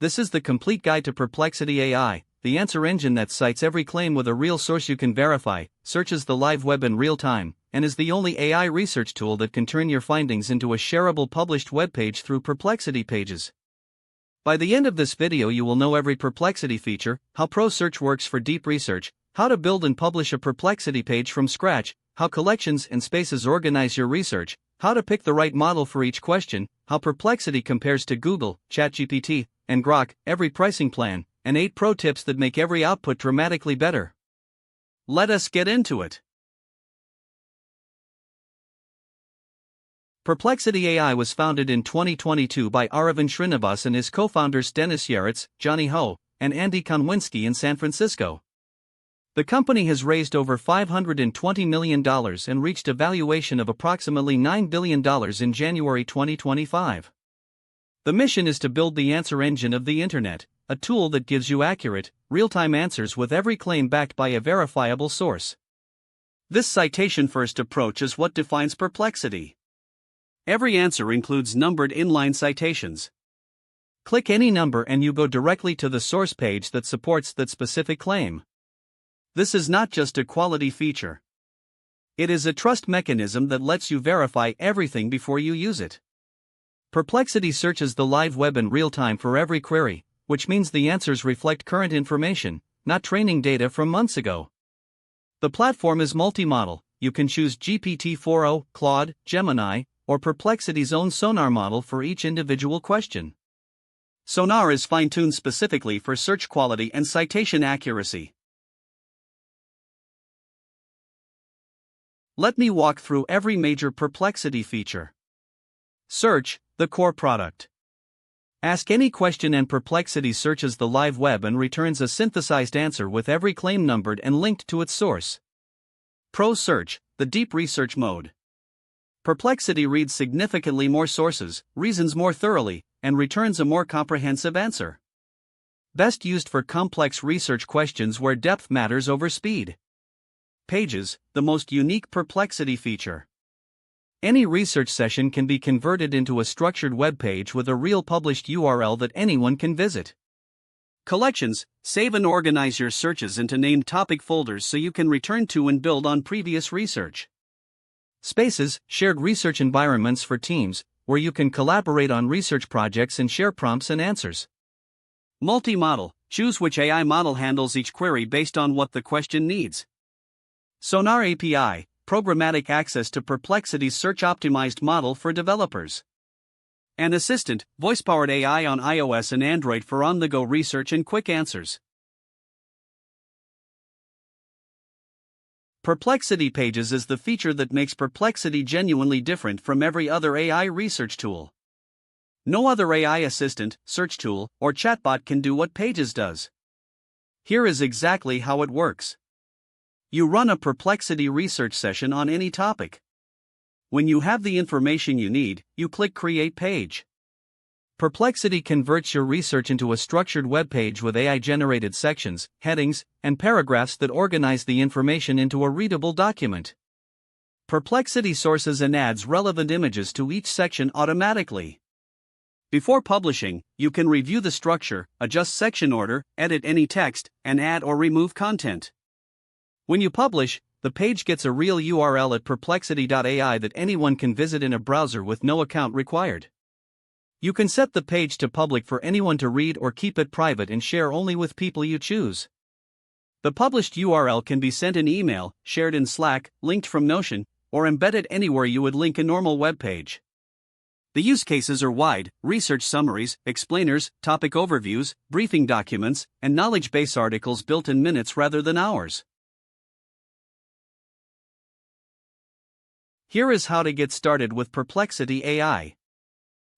This is the complete guide to Perplexity AI, the answer engine that cites every claim with a real source you can verify, searches the live web in real time, and is the only AI research tool that can turn your findings into a shareable published webpage through Perplexity Pages. By the end of this video you will know every Perplexity feature, how Pro Search works for deep research, how to build and publish a Perplexity page from scratch, how collections and spaces organize your research, how to pick the right model for each question, how Perplexity compares to Google, ChatGPT, and Grok, every pricing plan, and 8 pro tips that make every output dramatically better. Let us get into it. Perplexity AI was founded in 2022 by Aravind Srinivas and his co-founders Dennis Yaretz, Johnny Ho, and Andy Konwinski in San Francisco. The company has raised over $520 million and reached a valuation of approximately $9 billion in January 2025. The mission is to build the answer engine of the internet, a tool that gives you accurate, real-time answers with every claim backed by a verifiable source. This citation-first approach is what defines Perplexity. Every answer includes numbered inline citations. Click any number and you go directly to the source page that supports that specific claim. This is not just a quality feature. It is a trust mechanism that lets you verify everything before you use it. Perplexity searches the live web in real time for every query, which means the answers reflect current information, not training data from months ago. The platform is multi-model. You can choose GPT-4o, Claude, Gemini, or Perplexity's own Sonar model for each individual question. Sonar is fine-tuned specifically for search quality and citation accuracy. Let me walk through every major Perplexity feature. Search, the core product. Ask any question and Perplexity searches the live web and returns a synthesized answer with every claim numbered and linked to its source. Pro Search, the deep research mode. Perplexity reads significantly more sources, reasons more thoroughly, and returns a more comprehensive answer. Best used for complex research questions where depth matters over speed. Pages, the most unique Perplexity feature. Any research session can be converted into a structured web page with a real published URL that anyone can visit. Collections, save and organize your searches into named topic folders so you can return to and build on previous research. Spaces, shared research environments for teams, where you can collaborate on research projects and share prompts and answers. Multi-model, choose which AI model handles each query based on what the question needs. Sonar API, programmatic access to Perplexity's search-optimized model for developers. An assistant, voice-powered AI on iOS and Android for on-the-go research and quick answers. Perplexity Pages is the feature that makes Perplexity genuinely different from every other AI research tool. No other AI assistant, search tool, or chatbot can do what Pages does. Here is exactly how it works. You run a Perplexity research session on any topic. When you have the information you need, you click Create Page. Perplexity converts your research into a structured web page with AI-generated sections, headings, and paragraphs that organize the information into a readable document. Perplexity sources and adds relevant images to each section automatically. Before publishing, you can review the structure, adjust section order, edit any text, and add or remove content. When you publish, the page gets a real URL at perplexity.ai that anyone can visit in a browser with no account required. You can set the page to public for anyone to read or keep it private and share only with people you choose. The published URL can be sent in email, shared in Slack, linked from Notion, or embedded anywhere you would link a normal web page. The use cases are wide: research summaries, explainers, topic overviews, briefing documents, and knowledge base articles built in minutes rather than hours. Here is how to get started with Perplexity AI.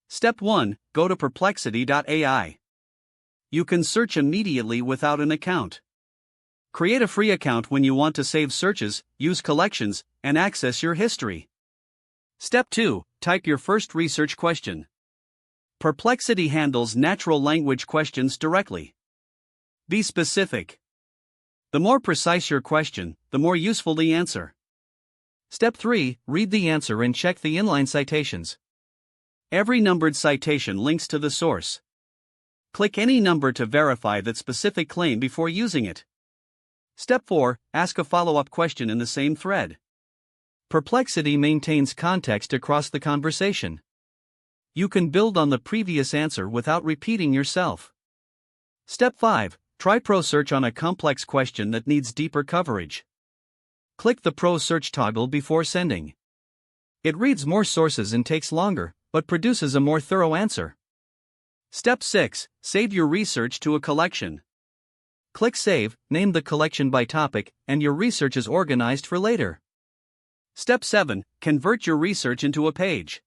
Step 1. Go to perplexity.ai. You can search immediately without an account. Create a free account when you want to save searches, use collections, and access your history. Step 2. Type your first research question. Perplexity handles natural language questions directly. Be specific. The more precise your question, the more useful the answer. Step 3. Read the answer and check the inline citations. Every numbered citation links to the source. Click any number to verify that specific claim before using it. Step 4. Ask a follow-up question in the same thread. Perplexity maintains context across the conversation. You can build on the previous answer without repeating yourself. Step 5. Try Pro Search on a complex question that needs deeper coverage. Click the Pro Search toggle before sending. It reads more sources and takes longer, but produces a more thorough answer. Step 6. Save your research to a collection. Click Save, name the collection by topic, and your research is organized for later. Step 7. Convert your research into a page.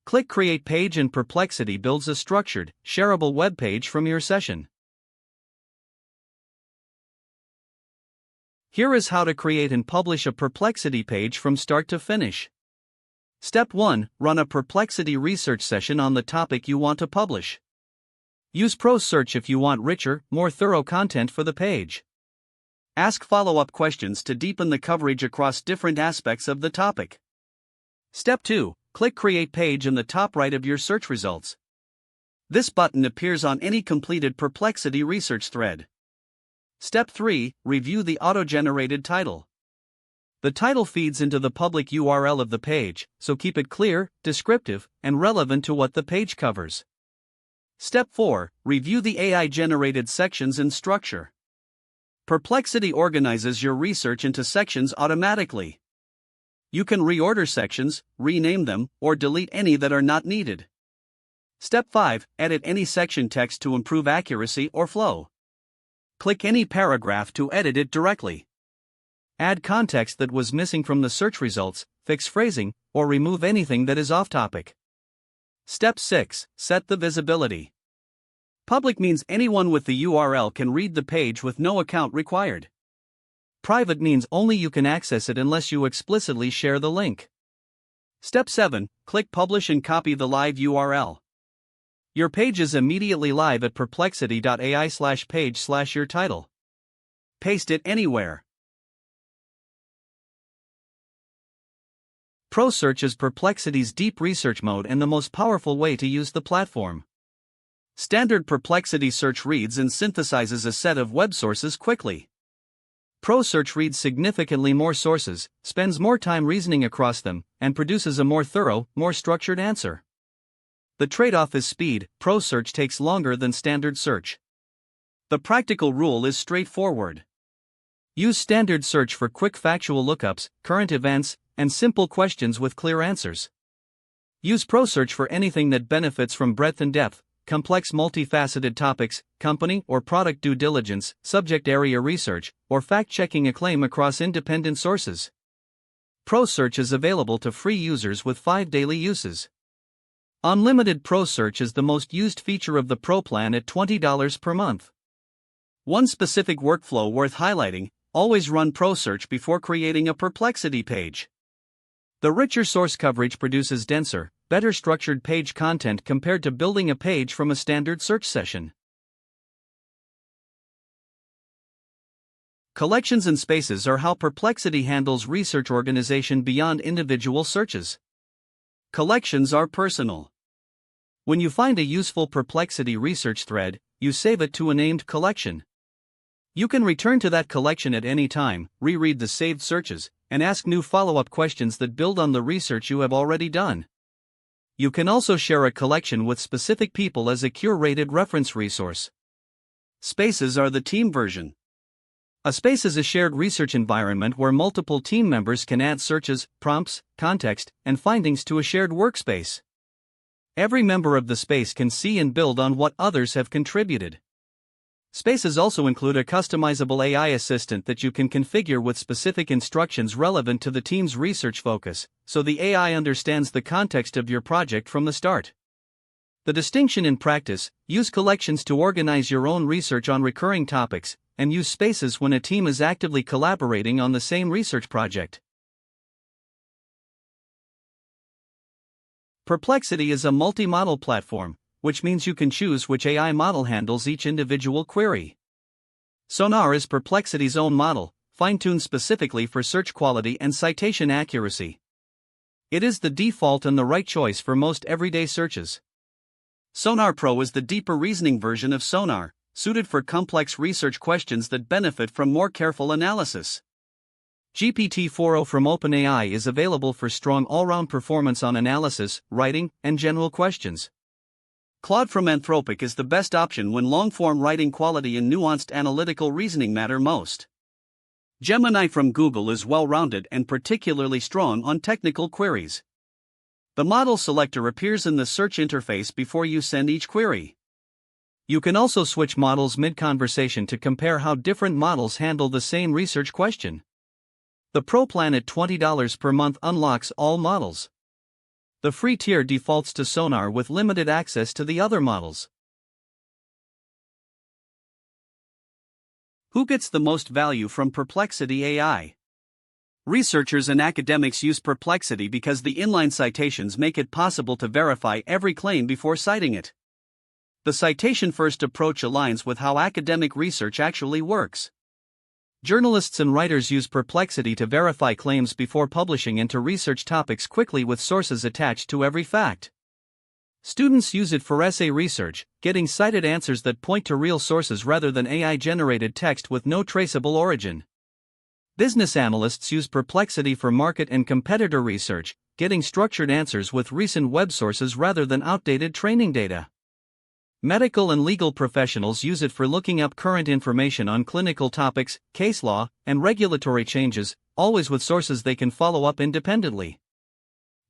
Click Create Page and Perplexity builds a structured, shareable web page from your session. Here is how to create and publish a Perplexity page from start to finish. Step 1. Run a Perplexity research session on the topic you want to publish. Use Pro Search if you want richer, more thorough content for the page. Ask follow-up questions to deepen the coverage across different aspects of the topic. Step 2. Click Create Page in the top right of your search results. This button appears on any completed Perplexity research thread. Step 3. Review the auto-generated title. The title feeds into the public URL of the page, so keep it clear, descriptive, and relevant to what the page covers. Step 4. Review the AI-generated sections and structure. Perplexity organizes your research into sections automatically. You can reorder sections, rename them, or delete any that are not needed. Step 5. Edit any section text to improve accuracy or flow. Click any paragraph to edit it directly. Add context that was missing from the search results, fix phrasing, or remove anything that is off-topic. Step 6. Set the visibility. Public means anyone with the URL can read the page with no account required. Private means only you can access it unless you explicitly share the link. Step 7. Click Publish and copy the live URL. Your page is immediately live at perplexity.ai/page/your title. Paste it anywhere. Pro Search is Perplexity's deep research mode and the most powerful way to use the platform. Standard Perplexity search reads and synthesizes a set of web sources quickly. Pro Search reads significantly more sources, spends more time reasoning across them, and produces a more thorough, more structured answer. The trade-off is speed. Pro Search takes longer than standard search. The practical rule is straightforward. Use standard search for quick factual lookups, current events, and simple questions with clear answers. Use Pro Search for anything that benefits from breadth and depth, complex multifaceted topics, company or product due diligence, subject area research, or fact-checking a claim across independent sources. Pro Search is available to free users with 5 daily uses. Unlimited Pro Search is the most used feature of the Pro plan at $20 per month. One specific workflow worth highlighting: always run Pro Search before creating a Perplexity page. The richer source coverage produces denser, better structured page content compared to building a page from a standard search session. Collections and spaces are how Perplexity handles research organization beyond individual searches. Collections are personal. When you find a useful Perplexity research thread, you save it to a named collection. You can return to that collection at any time, reread the saved searches, and ask new follow-up questions that build on the research you have already done. You can also share a collection with specific people as a curated reference resource. Spaces are the team version. A space is a shared research environment where multiple team members can add searches, prompts, context, and findings to a shared workspace. Every member of the space can see and build on what others have contributed. Spaces also include a customizable AI assistant that you can configure with specific instructions relevant to the team's research focus, so the AI understands the context of your project from the start. The distinction in practice: use collections to organize your own research on recurring topics, and use spaces when a team is actively collaborating on the same research project. Perplexity is a multi-model platform, which means you can choose which AI model handles each individual query. Sonar is Perplexity's own model, fine-tuned specifically for search quality and citation accuracy. It is the default and the right choice for most everyday searches. Sonar Pro is the deeper reasoning version of Sonar, suited for complex research questions that benefit from more careful analysis. GPT-4o from OpenAI is available for strong all-round performance on analysis, writing, and general questions. Claude from Anthropic is the best option when long-form writing quality and nuanced analytical reasoning matter most. Gemini from Google is well-rounded and particularly strong on technical queries. The model selector appears in the search interface before you send each query. You can also switch models mid-conversation to compare how different models handle the same research question. The Pro plan at $20 per month unlocks all models. The free tier defaults to Sonar with limited access to the other models. Who gets the most value from Perplexity AI? Researchers and academics use Perplexity because the inline citations make it possible to verify every claim before citing it. The citation-first approach aligns with how academic research actually works. Journalists and writers use Perplexity to verify claims before publishing and to research topics quickly with sources attached to every fact. Students use it for essay research, getting cited answers that point to real sources rather than AI-generated text with no traceable origin. Business analysts use Perplexity for market and competitor research, getting structured answers with recent web sources rather than outdated training data. Medical and legal professionals use it for looking up current information on clinical topics, case law, and regulatory changes, always with sources they can follow up independently.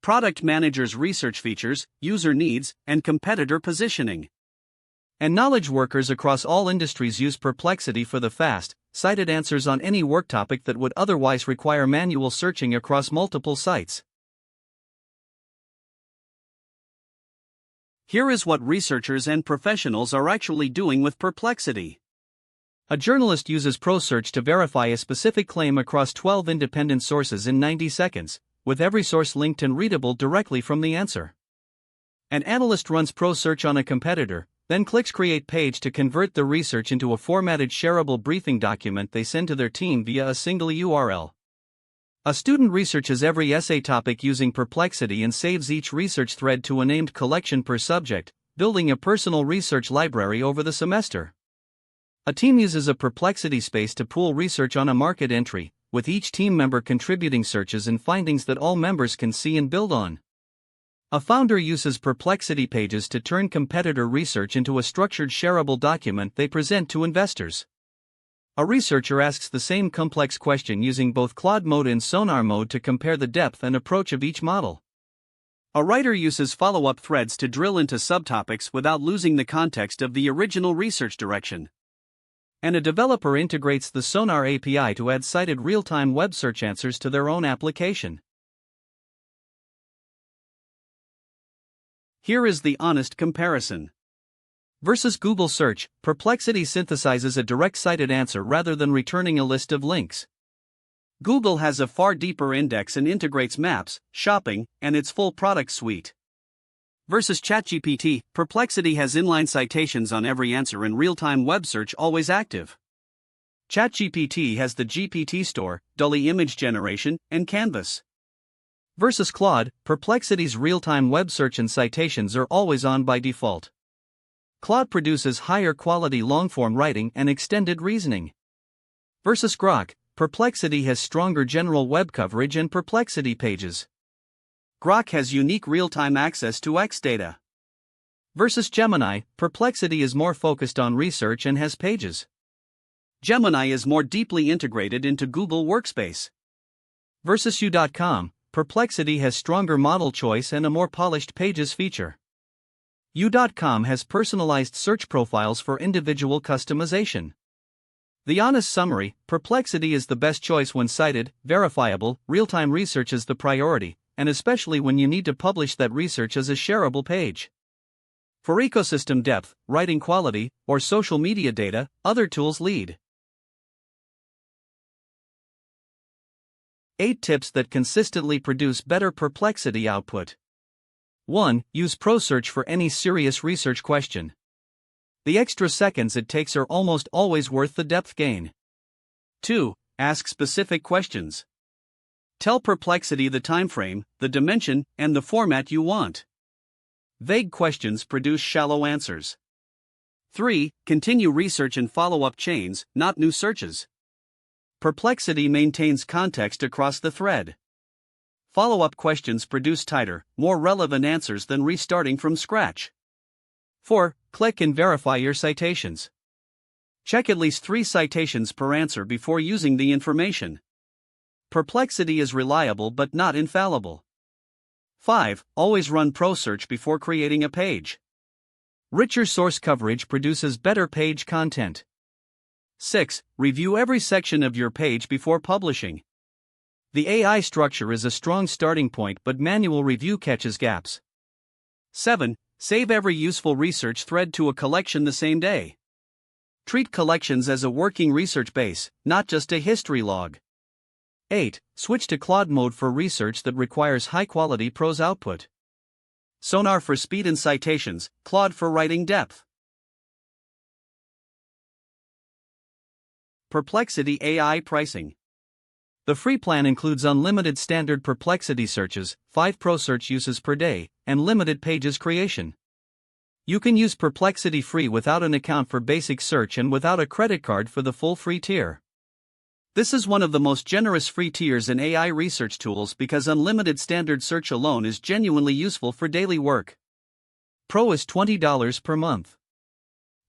Product managers research features, user needs, and competitor positioning. And knowledge workers across all industries use Perplexity for the fast, cited answers on any work topic that would otherwise require manual searching across multiple sites. Here is what researchers and professionals are actually doing with Perplexity. A journalist uses ProSearch to verify a specific claim across 12 independent sources in 90 seconds, with every source linked and readable directly from the answer. An analyst runs ProSearch on a competitor, then clicks Create Page to convert the research into a formatted shareable briefing document they send to their team via a single URL. A student researches every essay topic using Perplexity and saves each research thread to a named collection per subject, building a personal research library over the semester. A team uses a Perplexity space to pool research on a market entry, with each team member contributing searches and findings that all members can see and build on. A founder uses Perplexity Pages to turn competitor research into a structured shareable document they present to investors. A researcher asks the same complex question using both Claude mode and Sonar mode to compare the depth and approach of each model. A writer uses follow-up threads to drill into subtopics without losing the context of the original research direction. And a developer integrates the Sonar API to add cited real-time web search answers to their own application. Here is the honest comparison. Versus Google Search, Perplexity synthesizes a direct cited answer rather than returning a list of links. Google has a far deeper index and integrates maps, shopping, and its full product suite. Versus ChatGPT, Perplexity has inline citations on every answer and real-time web search always active. ChatGPT has the GPT store, DALL-E image generation, and Canvas. Versus Claude, Perplexity's real-time web search and citations are always on by default. Claude produces higher quality long-form writing and extended reasoning. Versus Grok, Perplexity has stronger general web coverage and Perplexity Pages. Grok has unique real-time access to X data. Versus Gemini, Perplexity is more focused on research and has Pages. Gemini is more deeply integrated into Google Workspace. Versus U.com, Perplexity has stronger model choice and a more polished Pages feature. U.com has personalized search profiles for individual customization. The honest summary: Perplexity is the best choice when cited, verifiable, real-time research is the priority, and especially when you need to publish that research as a shareable page. For ecosystem depth, writing quality, or social media data, other tools lead. 8 tips that consistently produce better Perplexity output. 1. Use ProSearch for any serious research question. The extra seconds it takes are almost always worth the depth gain. 2. Ask specific questions. Tell Perplexity the timeframe, the dimension, and the format you want. Vague questions produce shallow answers. 3. Continue research and follow-up chains, not new searches. Perplexity maintains context across the thread. Follow-up questions produce tighter, more relevant answers than restarting from scratch. 4. Click and verify your citations. Check at least 3 citations per answer before using the information. Perplexity is reliable but not infallible. 5. Always run ProSearch before creating a page. Richer source coverage produces better page content. 6. Review every section of your page before publishing. The AI structure is a strong starting point, but manual review catches gaps. 7. Save every useful research thread to a collection the same day. Treat collections as a working research base, not just a history log. 8. Switch to Claude mode for research that requires high-quality prose output. Sonar for speed and citations, Claude for writing depth. Perplexity AI pricing. The free plan includes unlimited standard Perplexity searches, 5 ProSearch uses per day, and limited pages creation. You can use Perplexity free without an account for basic search and without a credit card for the full free tier. This is one of the most generous free tiers in AI research tools because unlimited standard search alone is genuinely useful for daily work. Pro is $20 per month.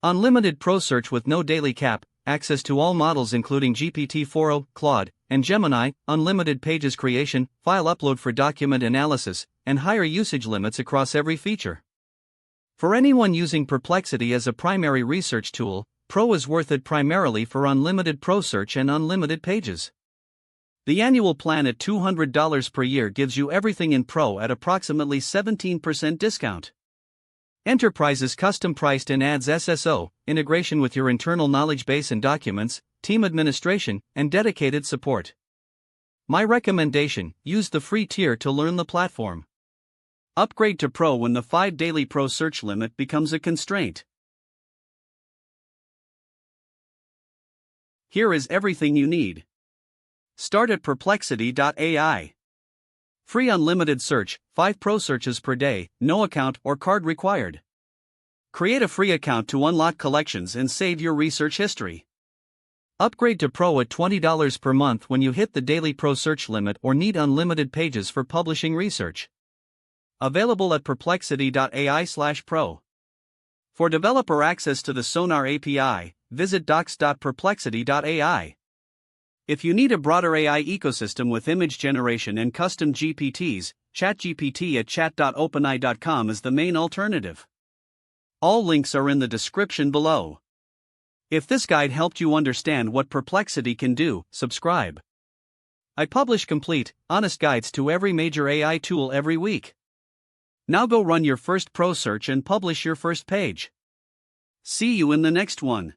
Unlimited Pro Search with no daily cap, access to all models including GPT-4o, Claude, and Gemini, unlimited pages creation, file upload for document analysis, and higher usage limits across every feature. For anyone using Perplexity as a primary research tool, Pro is worth it primarily for unlimited Pro Search and unlimited pages. The annual plan at $200 per year gives you everything in Pro at approximately 17% discount. Enterprise is custom priced and adds SSO, integration with your internal knowledge base and documents, team administration, and dedicated support. My recommendation: use the free tier to learn the platform. Upgrade to Pro when the 5 daily Pro Search limit becomes a constraint. Here is everything you need. Start at Perplexity.ai. Free unlimited search, 5 Pro searches per day, no account or card required. Create a free account to unlock collections and save your research history. Upgrade to Pro at $20 per month when you hit the daily Pro search limit or need unlimited pages for publishing research. Available at Perplexity.ai/pro. For developer access to the Sonar API, visit docs.perplexity.ai. If you need a broader AI ecosystem with image generation and custom GPTs, ChatGPT at chat.openai.com is the main alternative. All links are in the description below. If this guide helped you understand what Perplexity can do, subscribe. I publish complete, honest guides to every major AI tool every week. Now go run your first Pro search and publish your first page. See you in the next one.